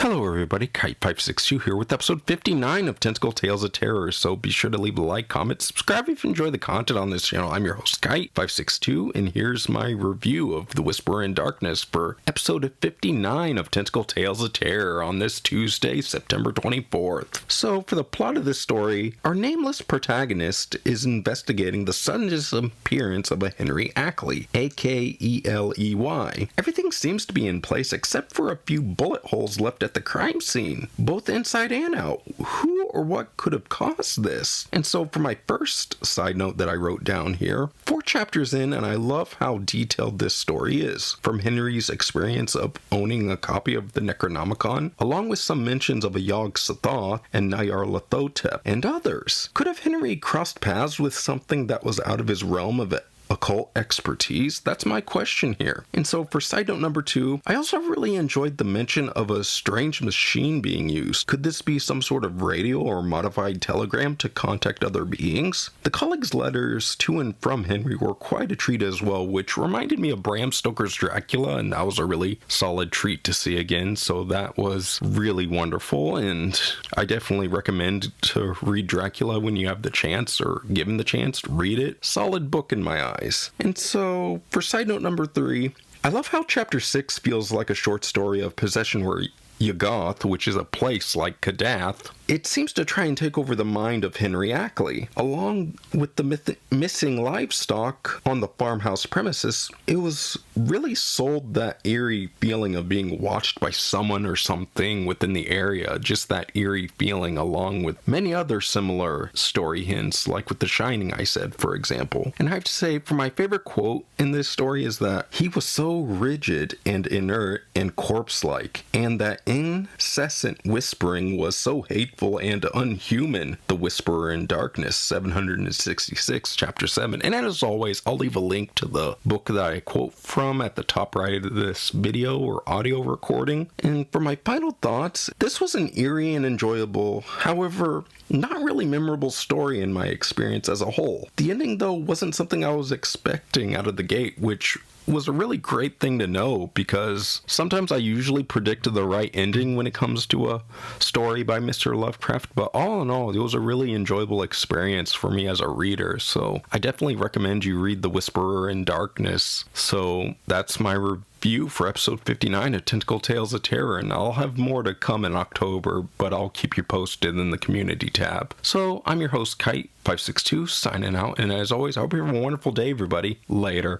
Hello everybody, Kite562 here with episode 59 of Tentacle Tales of Terror, so be sure to leave a like, comment, subscribe if you enjoy the content on this channel. I'm your host Kite562, and here's my review of The Whisperer in Darkness for episode 59 of Tentacle Tales of Terror on this Tuesday, September 24th. So for the plot of this story, our nameless protagonist is investigating the sudden disappearance of a Henery Akeley, Akeley. Everything seems to be in place except for a few bullet holes left at the crime scene, both inside and out. Who or what could have caused this? And so for my first side note that I wrote down here, 4 chapters in, and I love how detailed this story is. From Henery's experience of owning a copy of the Necronomicon, along with some mentions of a Yog Sothoth and Nyarlathotep and others. Could have Henery crossed paths with something that was out of his realm of occult expertise? That's my question here. And so for side note number 2, I also really enjoyed the mention of a strange machine being used. Could this be some sort of radio or modified telegram to contact other beings? The colleagues' letters to and from Henery were quite a treat as well, which reminded me of Bram Stoker's Dracula, and that was a really solid treat to see again, so that was really wonderful, and I definitely recommend to read Dracula when you have the chance, or given the chance, read it. Solid book in my eyes. And so, for side note number 3, I love how chapter 6 feels like a short story of possession where Yuggoth, which is a place like Kadath, it seems to try and take over the mind of Henery Akeley. Along with the missing livestock on the farmhouse premises, it was really sold that eerie feeling of being watched by someone or something within the area. Just that eerie feeling, along with many other similar story hints, like with The Shining, I said, for example. And I have to say, for my favorite quote in this story is that he was so rigid and inert and corpse-like, and that incessant whispering was so hateful and unhuman. The Whisperer in Darkness, 766, chapter 7. And as always, I'll leave a link to the book that I quote from at the top right of this video or audio recording. And for my final thoughts, this was an eerie and enjoyable, however, not really memorable story in my experience as a whole. The ending, though, wasn't something I was expecting out of the gate, which was a really great thing to know, because sometimes I usually predict the right ending when it comes to a story by Mr. Lovecraft, but all in all, it was a really enjoyable experience for me as a reader, so I definitely recommend you read The Whisperer in Darkness. So that's my review for episode 59 of Tentacle Tales of Terror, and I'll have more to come in October, but I'll keep you posted in the community tab. So I'm your host Kite562 signing out, and as always, I hope you have a wonderful day, everybody. Later.